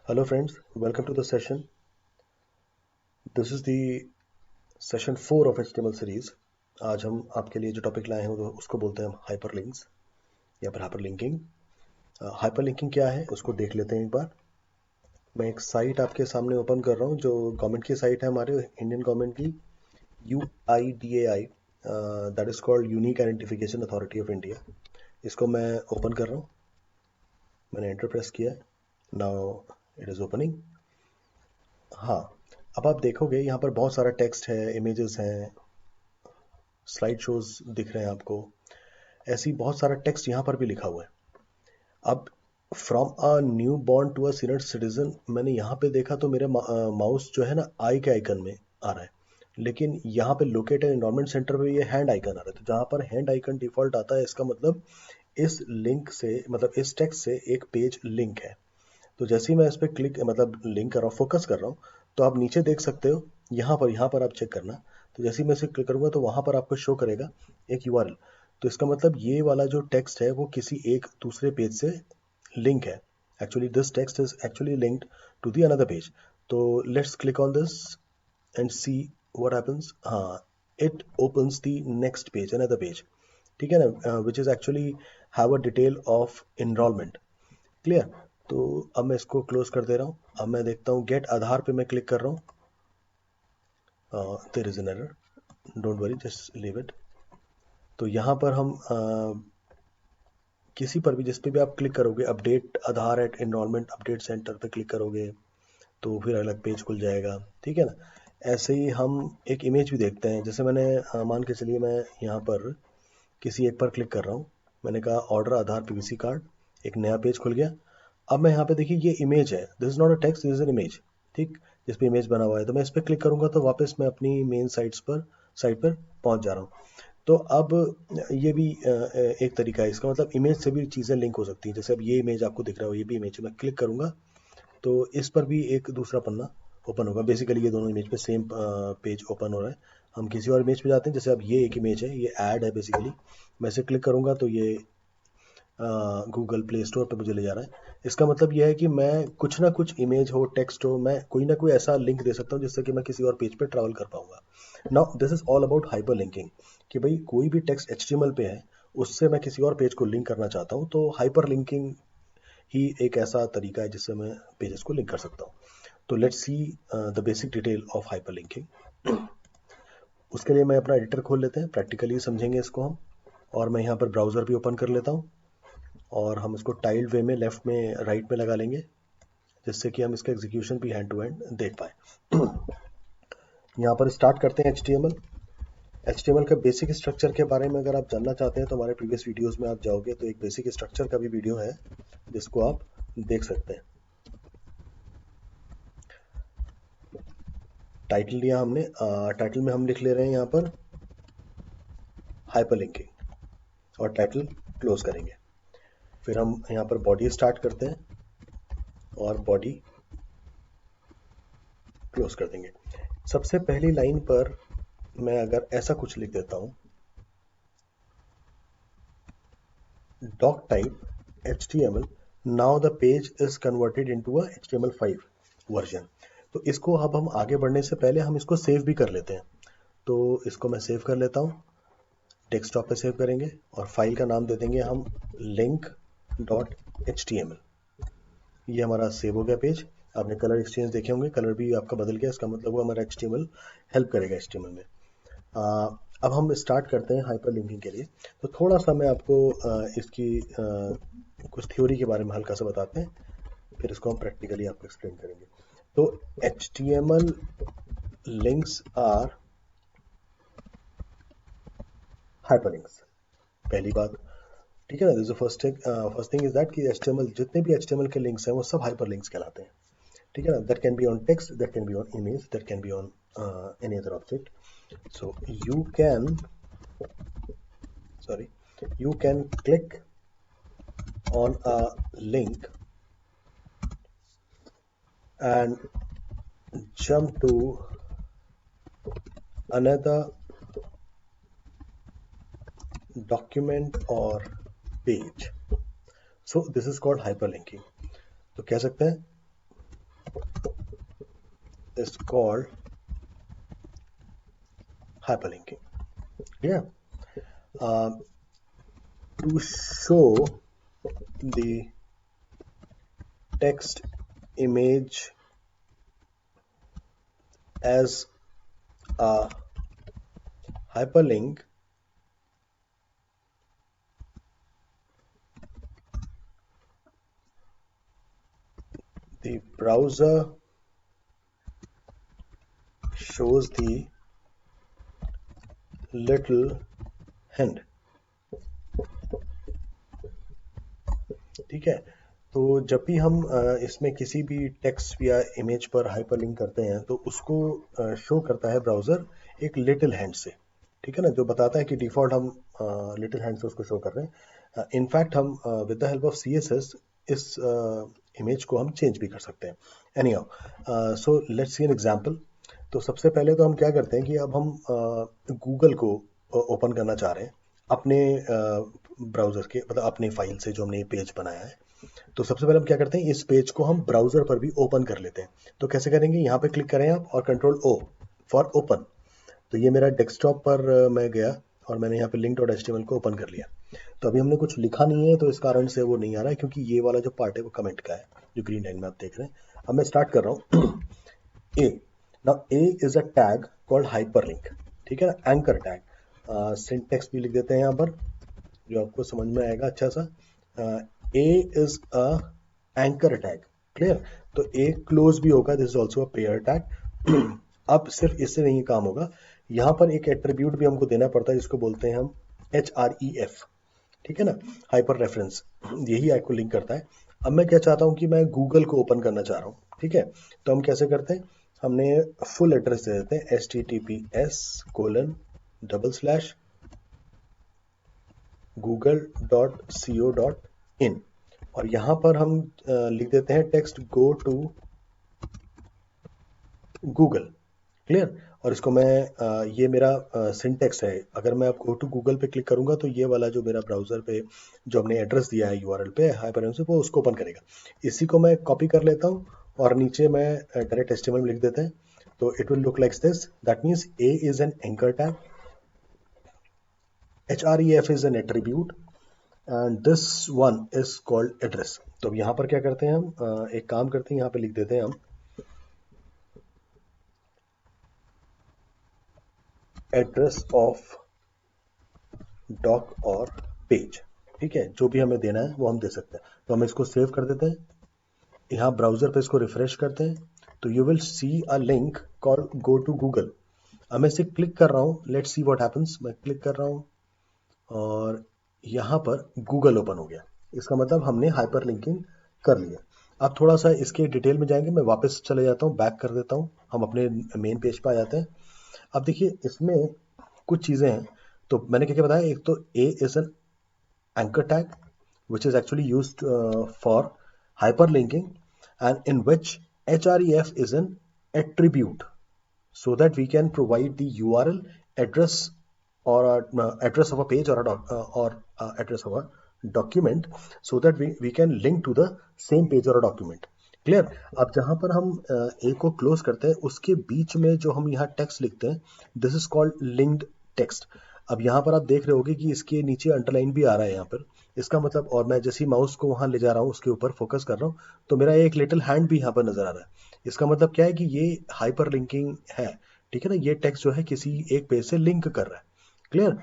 Hello friends, welcome to the session. This is the session 4 of HTML series. आज हम आपके लिए जो टॉपिक लाए हैं उसको बोलते हैं हम हाइपरलिंक्स या फिर हाइपरलिंकिंग। हाइपरलिंकिंग क्या है उसको देख लेते हैं एक बार। मैं एक साइट आपके सामने ओपन कर रहा हूँ जो गवर्नमेंट की साइट है, हमारे इंडियन गवर्नमेंट की, UIDAI, that is called unique identification authority of India. इसको मैं ओपन कर रहा हूँ, मैंने एंटर प्रेस किया है। Now it is opening. हाँ, अब आप देखोगे यहाँ पर बहुत सारा टेक्स्ट है, इमेजेस हैं, स्लाइड शोज दिख रहे हैं आपको। ऐसी बहुत सारा टेक्स्ट यहाँ पर भी लिखा हुआ है। अब from a new born to a senior citizen, मैंने यहाँ पे देखा तो मेरे माउस जो है ना आई के आइकन में आ रहा है, लेकिन यहाँ पे लोकेटेड एनवायरमेंट सेंटर पे ये हैंड आइकन आ रहा है। तो जहाँ पर हैंड आइकन डिफॉल्ट आता है, इसका मतलब इस लिंक से, मतलब इस टेक्स्ट से एक पेज लिंक है। तो जैसे ही मैं इस पर क्लिक, मतलब लिंक कर रहा हूँ, फोकस कर रहा हूँ, तो आप नीचे देख सकते हो, यहाँ पर आप चेक करना। तो जैसे ही मैं इसे क्लिक करूंगा तो वहां पर आपको शो करेगा एक यूआरएल। तो इसका मतलब ये वाला जो टेक्स्ट है वो किसी एक दूसरे पेज से लिंक है। Actually this text is actually linked to the another page. तो let's click on this and see what happens. हाँ, it opens the next page, another page, ठीक है ना, which is actually have a detail of enrolment. Clear. तो अब मैं इसको close कर दे रहा हूँ। अब मैं देखता हूँ गेट आधार पे मैं क्लिक कर रहा हूँ। There is an error, don't worry, just leave it. तो यहाँ पर हम किसी पर भी, जिस पे भी आप क्लिक करोगे, अपडेट आधार एट एनरोलमेंट अपडेट सेंटर पे क्लिक करोगे तो फिर अलग पेज खुल जाएगा, ठीक है ना। ऐसे ही हम एक इमेज भी देखते हैं। जैसे मैंने मान के चलिए मैं यहाँ पर किसी एक पर क्लिक कर रहा हूँ, मैंने कहा ऑर्डर आधार पीवीसी कार्ड, एक नया पेज खुल गया। अब मैं यहाँ पे देखिए ये इमेज है, this is not a text, this is an image, ठीक। जिस पे इमेज बना हुआ है, तो मैं इस पर क्लिक करूंगा तो वापस मैं अपनी मेन साइट पर पहुंच जा रहा हूँ। तो अब ये भी एक तरीका है इसका, मतलब इमेज से भी चीज़ें लिंक हो सकती हैं। जैसे अब ये इमेज आपको दिख रहा हो, ये भी इमेज है, मैं क्लिक करूंगा तो इस पर भी एक दूसरा पन्ना ओपन होगा। बेसिकली ये दोनों इमेज पे सेम पेज ओपन हो रहा है। हम किसी और इमेज पे जाते हैं, जैसे अब ये एक इमेज है, ये ऐड है बेसिकली। मैं इसे क्लिक करूंगा तो ये गूगल प्ले स्टोर पे मुझे ले जा रहा है। इसका मतलब यह है कि मैं कुछ ना कुछ इमेज हो, टेक्स्ट हो, मैं कोई ना कोई ऐसा लिंक दे सकता हूँ जिससे कि मैं किसी और पेज पे ट्रैवल कर पाऊंगा। Now this is all about hyper linking, कि भाई कोई भी टेक्स्ट HTML पे है, उससे मैं किसी और पेज को लिंक करना चाहता हूँ, तो हाइपर लिंकिंग ही एक ऐसा तरीका है जिससे मैं पेजेस को लिंक कर सकता हूँ। तो let's see the basic detail of hyper linking. उसके लिए मैं अपना एडिटर खोल लेते हैं, प्रैक्टिकली समझेंगे इसको हम। और मैं यहाँ पर ब्राउज़र भी ओपन कर लेता हूँ और हम इसको टाइल्ड वे में, लेफ्ट में, राइट में लगा लेंगे, जिससे कि हम इसका एग्जीक्यूशन भी हैंड टू हैंड देख पाए। यहाँ पर स्टार्ट करते हैं HTML का बेसिक स्ट्रक्चर के बारे में अगर आप जानना चाहते हैं तो हमारे प्रीवियस वीडियोस में आप जाओगे तो एक बेसिक स्ट्रक्चर का भी वीडियो है जिसको आप देख सकते हैं। टाइटल लिया हमने, टाइटल में हम लिख ले रहे हैं यहाँ पर हाइपरलिंकिंग, और टाइटल क्लोज करेंगे। फिर हम यहाँ पर बॉडी स्टार्ट करते हैं और बॉडी क्लोज कर देंगे। सबसे पहली लाइन पर मैं अगर ऐसा कुछ लिख देता हूँ, doc type HTML, now the page is converted into a HTML5 version. तो इसको अब हम आगे बढ़ने से पहले हम इसको सेव भी कर लेते हैं। तो इसको मैं सेव कर लेता हूँ, डेस्कटॉप पे सेव करेंगे और फाइल का नाम दे देंगे हम link.html। ये हमारा सेव हो गया पेज। आपने कलर एक्सचेंज देखे होंगे, कलर भी आपका बदल गया, इसका मतलब वो हमारा HTML हेल्प करेगा HTML में। अब हम स्टार्ट करते हैं हाइपर लिंकिंग के लिए। तो थोड़ा सा मैं आपको इसकी कुछ थ्योरी के बारे में हल्का सा बताते हैं, फिर इसको हम प्रैक्टिकली आपको एक्सप्लेन करेंगे। तो HTML लिंक्स आर हाइपरलिंक्स, पहली बात, ठीक है ना। This first thing is that कि HTML, जितने भी HTML के लिंक्स हैं वो सब हाइपरलिंक्स कहलाते हैं, ठीक है ना। That can be on text, that can be on image, that can be on any other object. So you can, sorry, you can click on a link and jump to another document or page. So this is called hyperlinking. तो कह सकते हैं is called hyperlinking. Yeah. To show the text image as a hyperlink, the browser shows the little hint. ठीक है, तो जब भी हम इसमें किसी भी टेक्स्ट या इमेज पर हाइपरलिंक करते हैं तो उसको शो करता है ब्राउज़र एक लिटिल हैंड से, ठीक है ना, जो बताता है कि डिफ़ॉल्ट हम लिटिल हैंड से उसको शो कर रहे हैं। इनफैक्ट हम with the help of CSS इस इमेज को हम चेंज भी कर सकते हैं। Anyhow, so let's see an example. तो सबसे पहले तो हम क्या करते हैं कि अब हम गूगल को ओपन करना चाह रहे हैं अपने ब्राउज़र के, मतलब अपने फाइल से जो हमने पेज बनाया है। तो सबसे पहले हम क्या करते हैं, इस पेज को हम ब्राउज़र पर भी ओपन कर लेते हैं। तो कैसे करेंगे, यहाँ पे क्लिक करें आप और कंट्रोल O फॉर ओपन। तो ये मेरा डेस्कटॉप पर मैं गया और मैंने यहाँ पे link.html को ओपन कर लिया। तो अभी हमने कुछ लिखा नहीं है तो इस कारण से वो नहीं आ रहा है, क्योंकि ये वाला जो पार्ट है वो कमेंट का है, जो ग्रीन लाइन में आप देख रहे हैं। अब मैं स्टार्ट कर रहा हूँ। A. Now A is a tag called hyperlink, ठीक है ना, एंकर टैग। सिंटेक्स भी लिख देते हैं यहाँ पर जो आपको समझ में आएगा अच्छा सा। A is a anchor tag, clear. तो A क्लोज भी होगा, this is also a pair tag. अब सिर्फ इससे नहीं काम होगा, यहाँ पर एक एट्रीब्यूट भी हमको देना पड़ता है जिसको बोलते हैं हम href, ठीक है ना, हाइपर रेफरेंस। यही आपको लिंक करता है। अब मैं क्या चाहता हूँ कि मैं गूगल को ओपन करना चाह रहा हूँ, ठीक है। तो हम कैसे करते हैं, हमने फुल एड्रेस दे देते हैं https://google.co.in और यहाँ पर हम लिख देते हैं text go to Google, clear. और इसको मैं ये मेरा सिंटेक्स है। अगर मैं अब गो टू गूगल पे क्लिक करूंगा तो ये वाला जो मेरा ब्राउजर पे जो हमने एड्रेस दिया है URL पे हाइपरलिंक से, वो उसको ओपन करेगा। इसी को मैं कॉपी कर लेता हूँ और नीचे मैं डायरेक्ट HTML में लिख देते हैं। तो it will look like this, that means A is an anchor tag, href is an attribute and this one is called address. तो अब यहाँ पर क्या करते हैं हम, एक काम करते हैं, यहाँ पे लिख देते हैं हम एड्रेस ऑफ डॉक और पेज, ठीक है। जो भी हमें देना है वो हम दे सकते हैं। तो हम इसको सेव कर देते हैं, यहाँ ब्राउजर पे इसको रिफ्रेश करते हैं तो you will see a link called go to Google. अब मैं इसे क्लिक कर रहा हूँ, लेट्स सी व्हाट हैपेंस। मैं क्लिक कर रहा हूँ और यहाँ पर गूगल ओपन हो गया। इसका मतलब हमने हाइपर लिंकिंग कर लिया। अब थोड़ा सा इसके डिटेल में जाएंगे, मैं वापस चले जाता हूँ, बैक कर देता हूँ, हम अपने मेन पेज पे आ जाते हैं। अब देखिए इसमें कुछ चीज़ें हैं। तो मैंने क्या क्या बताया, एक तो A is an anchor tag which is actually used for hyperlinking and in which href is an attribute so that we can provide the URL address or address of a page or address of a document so that we can link to the same page or a document, clear. अब जहां पर हम A को close करते हैं उसके बीच में जो हम यहाँ टेक्स्ट लिखते हैं, this is called linked text. अब यहाँ पर आप देख रहे होगे कि इसके नीचे अंडरलाइन भी आ रहा है यहाँ पर, इसका मतलब, और मैं जैसे ही माउस को वहां ले जा रहा हूँ उसके ऊपर फोकस कर रहा हूँ तो मेरा एक लिटिल हैंड भी यहाँ पर नजर आ रहा है। इसका मतलब क्या है कि ये हाइपर लिंकिंग है, ठीक है ना, ये टेक्स्ट जो है किसी एक पेज से लिंक कर रहा है, क्लियर।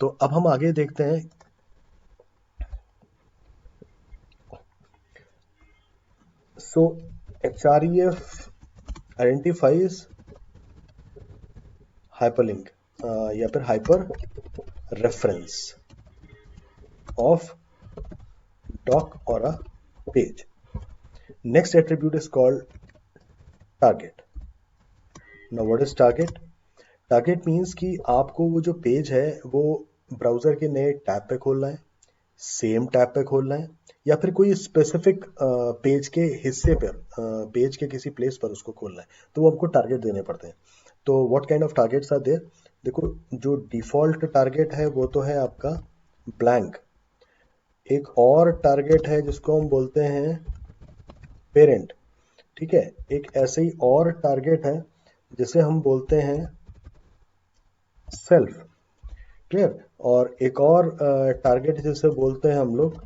तो अब हम आगे देखते हैं। सो href आइडेंटिफाइज हाइपरलिंक या फिर hyper reference of doc or a page. Next attribute is called target. Now what is target? Target means कि आपको वो जो पेज है वो ब्राउजर के नए टैब पे खोलना है, सेम टैब पे खोलना है, या फिर कोई स्पेसिफिक पेज के हिस्से पर, पेज के किसी प्लेस पर उसको खोलना है, तो वो हमको टारगेट देने पड़ते हैं। तो what kind of targets are there, देखो जो डिफॉल्ट टारगेट है वो तो है आपका ब्लैंक। एक और टारगेट है जिसको हम बोलते हैं पेरेंट। ठीक है, एक ऐसे ही और टारगेट है जिसे हम बोलते हैं सेल्फ। क्लियर। और एक और टारगेट जिसे बोलते हैं हम लोग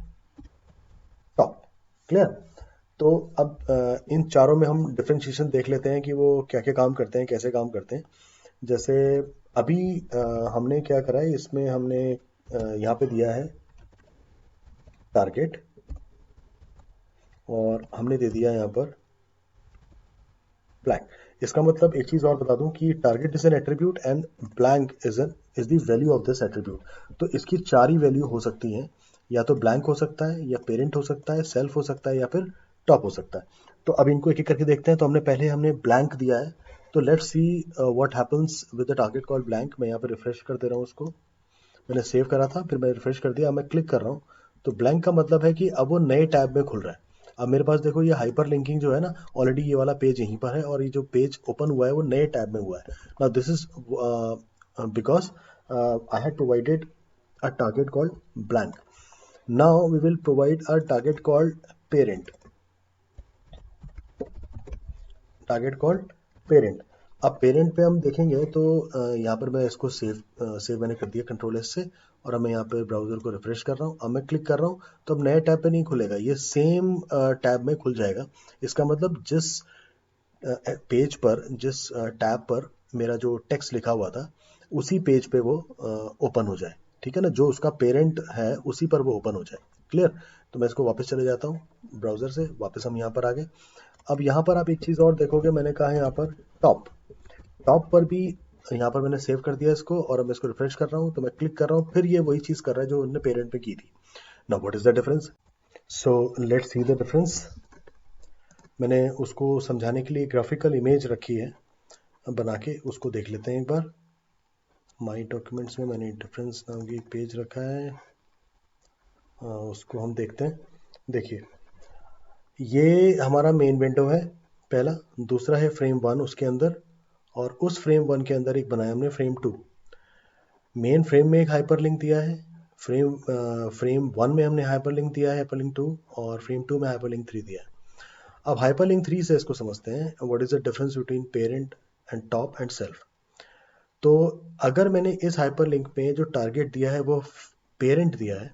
टॉप। क्लियर। तो अब इन चारों में हम डिफरेंशिएशन देख लेते हैं कि वो क्या क्या काम करते हैं, कैसे काम करते हैं। जैसे अभी हमने क्या करा है, इसमें हमने यहाँ पे दिया है टारगेट और हमने दे दिया यहाँ पर ब्लैंक। इसका मतलब एक चीज और बता दूं कि target is an attribute and blank is the value of this attribute. तो इसकी चार ही वैल्यू हो सकती हैं, या तो ब्लैंक हो सकता है, या पेरेंट हो सकता है, सेल्फ हो सकता है, या फिर टॉप हो सकता है। तो अब इनको एक एक करके देखते हैं। तो हमने ब्लैंक दिया है, तो let's see what happens with the target called blank. मैं यहाँ पे रिफ्रेश कर दे रहा हूँ उसको। मैंने सेव करा था, फिर मैं रिफ्रेश कर दिया, अब मैं क्लिक कर रहा हूँ। तो ब्लैंक का मतलब है कि अब वो नए टैब में खुल रहा है। अब मेरे पास देखो ये हाइपर लिंकिंग जो है ना, ऑलरेडी ये वाला पेज यहीं पर है और ये जो पेज ओपन हुआ है वो नए टैब में हुआ है। Now this is because I had provided a target called blank. Now we will provide a target called parent. Target called parent. अब पेरेंट पे हम देखेंगे तो यहाँ पर मैं इसको सेव मैंने कर दिया कंट्रोल एस से। और अब मैं यहाँ पे ब्राउजर को रिफ्रेश कर रहा हूँ, अब मैं क्लिक कर रहा हूँ तो अब नए टैब पे नहीं खुलेगा, ये सेम टैब में खुल जाएगा। इसका मतलब जिस पेज पर, जिस टैब पर मेरा जो टेक्स्ट लिखा हुआ था, उसी पेज पे वो ओपन हो जाए। ठीक है ना, जो उसका पेरेंट है उसी पर वो ओपन हो जाए। क्लियर। तो मैं इसको वापस चले जाता हूँ ब्राउजर से, वापस हम यहाँ पर आ गए। अब यहाँ पर आप एक चीज और देखोगे, मैंने कहा है यहाँ पर टॉप। टॉप पर भी यहाँ पर मैंने सेव कर दिया इसको, और अब मैं इसको रिफ्रेश कर रहा हूँ तो मैं क्लिक कर रहा हूँ, फिर ये वही चीज कर रहा है जो उन्होंने पेरेंट पे की थी। Now what is the difference? So let's see the difference. मैंने उसको समझाने के लिए ग्राफिकल इमेज रखी है, अब बना के उसको देख लेते हैं एक बार। माई डॉक्यूमेंट्स में मैंने डिफरेंस नाम की एक पेज रखा है, उसको हम देखते हैं। देखिए, ये हमारा मेन विंडो है पहला। दूसरा है फ्रेम वन उसके अंदर, और उस फ्रेम वन के अंदर एक बनाया हमने फ्रेम टू। मेन फ्रेम में एक हाइपरलिंक दिया है, फ्रेम वन में हमने हाइपरलिंक दिया है, हाइपरलिंक टू, और फ्रेम टू में हाइपरलिंक थ्री दिया है। अब हाइपरलिंक थ्री से इसको समझते हैं, what is the difference between parent and top and self. तो अगर मैंने इस हाइपरलिंक में जो टारगेट दिया है वो पेरेंट दिया है,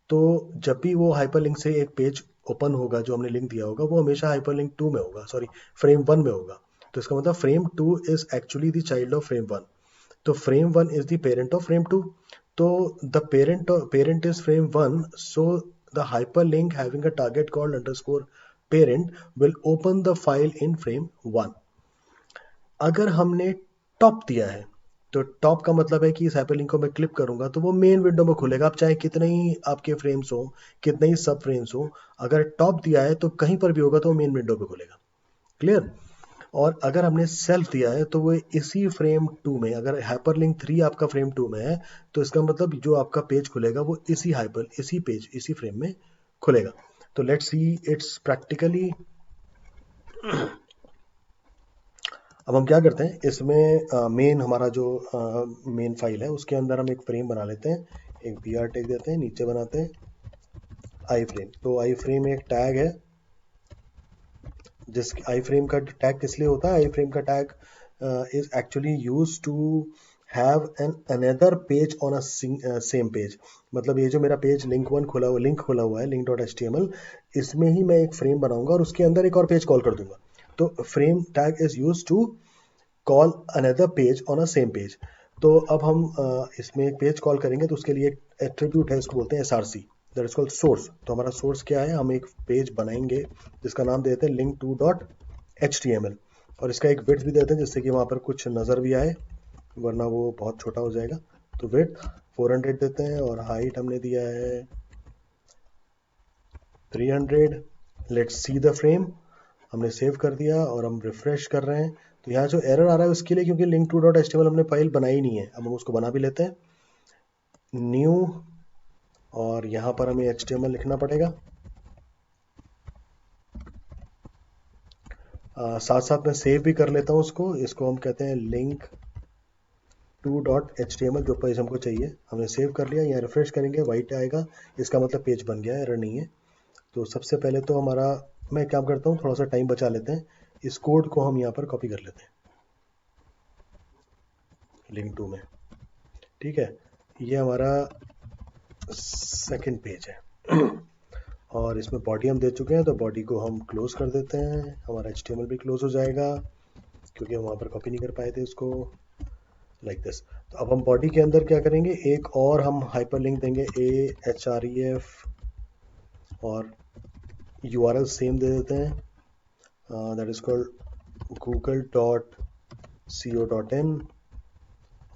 तो जब भी वो हाइपरलिंक से एक पेज ओपन होगा जो हमने लिंक दिया होगा, वो हमेशा हाइपरलिंक टू में होगा, सॉरी फ्रेम वन में होगा। तो इसका मतलब frame two is actually the child of frame one. तो frame one is the parent of frame two. तो the parent is frame one, so the hyperlink having a target called underscore parent will open the file in frame one। अगर हमने top दिया है, तो top का मतलब है कि इस हाइपरलिंक को मैं क्लिक करूंगा तो वो मेन विंडो में खुलेगा। आप चाहे कितने ही आपके फ्रेम्स हो, कितने ही सब फ्रेम्स हो, अगर टॉप दिया है तो कहीं पर भी होगा तो वो मेन विंडो पे खुलेगा। क्लियर। और अगर हमने सेल्फ दिया है तो वो इसी फ्रेम टू में, अगर हाइपरलिंक थ्री आपका फ्रेम टू में है, तो इसका मतलब जो आपका पेज खुलेगा वो इसी फ्रेम में खुलेगा। तो लेट्स सी इट्स प्रैक्टिकली। अब हम क्या करते हैं, इसमें मेन हमारा जो मेन फाइल है उसके अंदर हम एक फ्रेम बना लेते हैं, एक बी आर टैग देते हैं, नीचे बनाते हैं आई फ्रेम। तो आई फ्रेम एक टैग है, जिस आई फ्रेम का टैग किस लिए होता है, आई फ्रेम का tag is actually use to have an another page on a same page. मतलब ये जो मेरा पेज लिंक खुला हुआ है, link dot H T M L, इसमें ही मैं एक फ्रेम बनाऊंगा और उसके अंदर एक और पेज कॉल कर दूंगा। तो frame tag is use to call another page on a same page. तो अब हम इसमें एक पेज कॉल करेंगे तो उसके लिए एक एट्रीब्यूट है, इसको बोलते हैं SRC, that is called source. तो हमारा सोर्स क्या है, हम एक पेज बनाएंगे जिसका नाम देते हैं लिंक टू डॉट HTML, और इसका एक विड्थ भी देते हैं जिससे कि वहाँ पर कुछ नज़र भी आए, वरना वो बहुत छोटा हो जाएगा। तो विड्थ 400 देते हैं और हाइट हमने दिया है 300। Let's see the frame. हमने सेव कर दिया और हम रिफ्रेश कर रहे हैं। तो यहाँ जो एरर आ रहा है उसके लिए, क्योंकि लिंक टू डॉट HTML हमने फाइल बनाई नहीं है, अब हम उसको बना भी लेते हैं, न्यू, और यहाँ पर हमें HTML लिखना पड़ेगा। साथ साथ मैं सेव भी कर लेता हूँ उसको। इसको हम कहते हैं लिंक टू डॉट HTML, जो पेज हमको चाहिए हमने सेव कर लिया। यहाँ रिफ्रेश करेंगे, वाइट आएगा, इसका मतलब पेज बन गया है, एरर नहीं है। तो सबसे पहले तो हमारा मैं एक काम करता हूँ, थोड़ा सा टाइम बचा लेते हैं, इस कोड को हम यहाँ पर कॉपी कर लेते हैं लिंक 2 में। ठीक है, ये हमारा सेकंड पेज है और इसमें बॉडी हम दे चुके हैं, तो बॉडी को हम क्लोज कर देते हैं। हमारा HTML भी क्लोज हो जाएगा क्योंकि हम वहाँ पर कॉपी नहीं कर पाए थे इसको, लाइक दिस। तो अब हम बॉडी के अंदर क्या करेंगे, एक और हम हाइपरलिंक देंगे, ahref, और URL सेम दे देते हैं, दैट इज कॉल्ड google.co.in,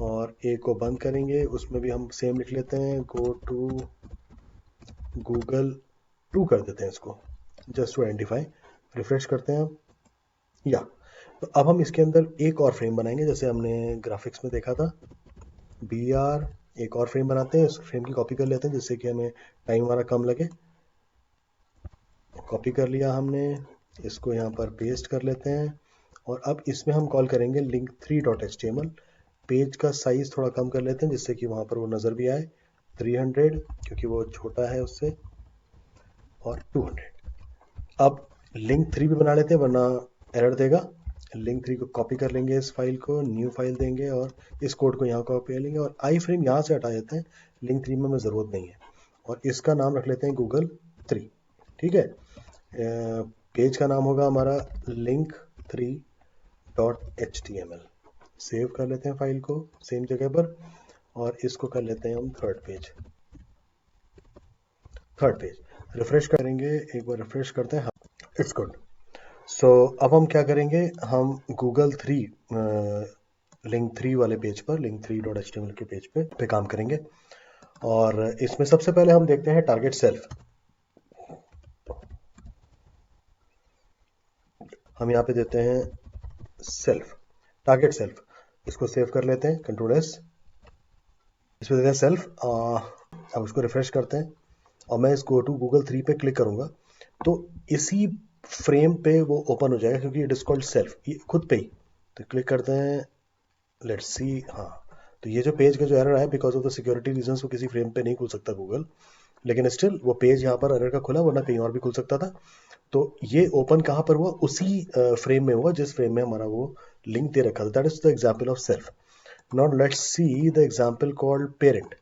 और ए को बंद करेंगे, उसमें भी हम सेम लिख लेते हैं, गो टू गूगल 2 कर देते हैं इसको, जस्ट टू आइडेंटिफाई। रिफ्रेश करते हैं हम, या तो अब हम इसके अंदर एक और फ्रेम बनाएंगे, जैसे हमने ग्राफिक्स में देखा था, BR, एक और फ्रेम बनाते हैं, इस फ्रेम की कॉपी कर लेते हैं जिससे कि हमें टाइम हमारा कम लगे। कॉपी कर लिया हमने, इसको यहाँ पर पेस्ट कर लेते हैं, और अब इसमें हम कॉल करेंगे link3.html। पेज का साइज थोड़ा कम कर लेते हैं जिससे कि वहाँ पर वो नज़र भी आए, 300 क्योंकि वो छोटा है उससे, और 200। अब लिंक 3 भी बना लेते हैं वरना एरर देगा। लिंक 3 को कॉपी कर लेंगे, इस फाइल को न्यू फाइल देंगे और इस कोड को यहाँ कॉपी कर लेंगे, और आई फ्रेम यहाँ से हटा देते हैं, लिंक 3 में हमें ज़रूरत नहीं है, और इसका नाम रख लेते हैं गूगल 3। ठीक है, पेज का नाम होगा हमारा link3.html। सेव कर लेते हैं फाइल को सेम जगह पर, और इसको कर लेते हैं हम थर्ड पेज। रिफ्रेश करेंगे, एक बार रिफ्रेश करते हैं, हाँ इट्स गुड। सो अब हम क्या करेंगे, हम गूगल 3 लिंक 3 वाले पेज पर, link3.html के पेज पे काम करेंगे, और इसमें सबसे पहले हम देखते हैं टारगेट सेल्फ। हम यहाँ पे देते हैं सेल्फ, टारगेट सेल्फ, इसको सेव कर लेते हैं, Ctrl+S, इसमें देते हैं सेल्फ। अब इसको रिफ्रेश करते हैं और मैं इस गो टू गूगल 3 पे क्लिक करूंगा तो इसी फ्रेम पे वो ओपन हो जाएगा क्योंकि इट इज कॉल्ड सेल्फ, ये खुद पे ही। तो क्लिक करते हैं, लेट्स सी, हाँ तो ये जो पेज का जो एरर है because of the security reasons वो किसी फ्रेम पे नहीं खुल सकता गूगल, लेकिन स्टिल वो पेज यहाँ पर एरर का खुला, वरना कहीं और भी खुल सकता था। तो ये ओपन कहाँ पर हुआ, उसी फ्रेम में हुआ जिस फ्रेम में हमारा वो लिंक दे रखा था, that is the example of self. Now let's see the example called parent.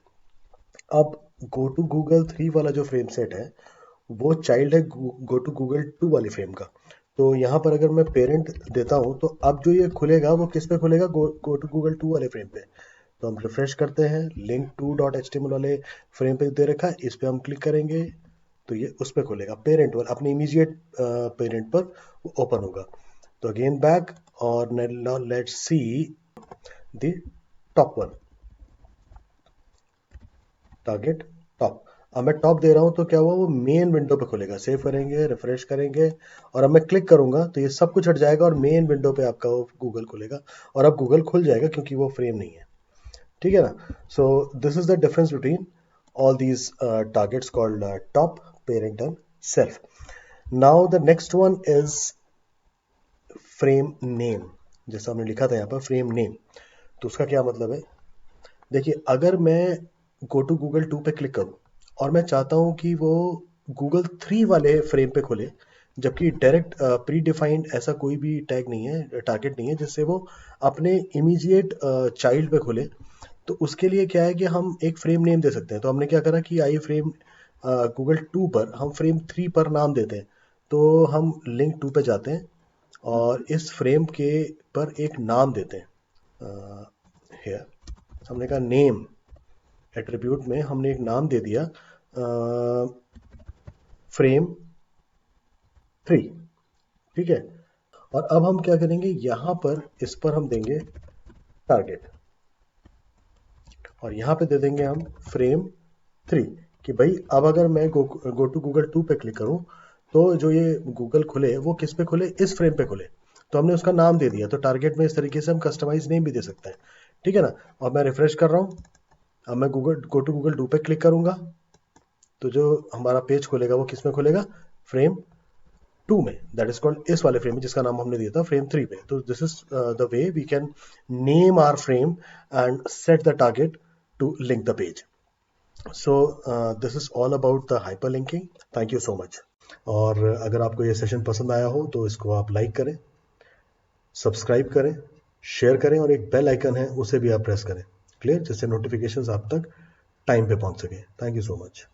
अब गो टू गूगल 3 वाला जो फ्रेम सेट है वो चाइल्ड है गो टू गूगल 2 वाले फ्रेम का। तो यहाँ पर अगर मैं पेरेंट देता हूँ तो अब जो ये खुलेगा वो किस पे खुलेगा, गो टू गूगल 2 वाले फ्रेम पे। तो हम रिफ्रेश करते हैं, link2.html वाले फ्रेम पे दे रखा है, इस पे हम क्लिक करेंगे तो ये उस पे खुलेगा, पेरेंट पर, अपने इमीडिएट पेरेंट पर ओपन होगा। तो अगेन बैक, और let's see the top one, target top. अब मैं टॉप दे रहा हूं तो क्या हुआ, वो मेन विंडो पे खुलेगा। सेव करेंगे, रिफ्रेश करेंगे, और अब मैं क्लिक करूंगा तो ये सब कुछ हट जाएगा और मेन विंडो पे आपका वो गूगल खुलेगा, और अब गूगल खुल जाएगा क्योंकि वो फ्रेम नहीं है। ठीक है ना। So this is the difference between all these targets called top, parent and self. Now the next one is frame name. जैसा हमने लिखा था यहाँ पर फ्रेम नेम, तो उसका क्या मतलब है, देखिए अगर मैं गो टू गूगल 2 पे क्लिक करूं और मैं चाहता हूं कि वो गूगल 3 वाले फ्रेम पे खुले, जबकि डायरेक्ट प्री डिफाइंड ऐसा कोई भी टैग नहीं है, टारगेट नहीं है जिससे वो अपने इमीडिएट चाइल्ड पे खुले, तो उसके लिए क्या है कि हम एक फ्रेम नेम दे सकते हैं। तो हमने क्या करा कि आई फ्रेम गूगल 2 पर हम फ्रेम 3 पर नाम देते हैं। तो हम लिंक 2 पे जाते हैं और इस फ्रेम के पर एक नाम देते हैं, हेयर हमने कहा नेम, एट्रीब्यूट में हमने एक नाम दे दिया फ्रेम 3। ठीक है, और अब हम क्या करेंगे, यहां पर इस पर हम देंगे टारगेट, और यहां पे दे देंगे हम फ्रेम 3, कि भाई अब अगर मैं गो टू गूगल 2 पे क्लिक करूं तो जो ये गूगल खुले वो किस पे खुले, इस फ्रेम पे खुले। तो हमने उसका नाम दे दिया, तो टारगेट में इस तरीके से हम कस्टमाइज नेम भी दे सकते हैं। ठीक है ना। और मैं रिफ्रेश कर रहा हूं, अब मैं गो टू गूगल 2 पे क्लिक करूंगा तो जो हमारा पेज खुलेगा वो किस में खुलेगा, फ्रेम 2 में, दैट इज कॉल्ड इस वाले फ्रेम में जिसका नाम हमने दिया था फ्रेम 3 पे। तो this is the way we can name our frame and set the target to link the page. So this is all about the hyperlinking. Thank you so much. और अगर आपको ये सेशन पसंद आया हो तो इसको आप लाइक करें, सब्सक्राइब करें, शेयर करें और एक बेल आइकन है उसे भी आप प्रेस करें, क्लियर, जिससे नोटिफिकेशंस आप तक टाइम पे पहुंच सके। Thank you so much.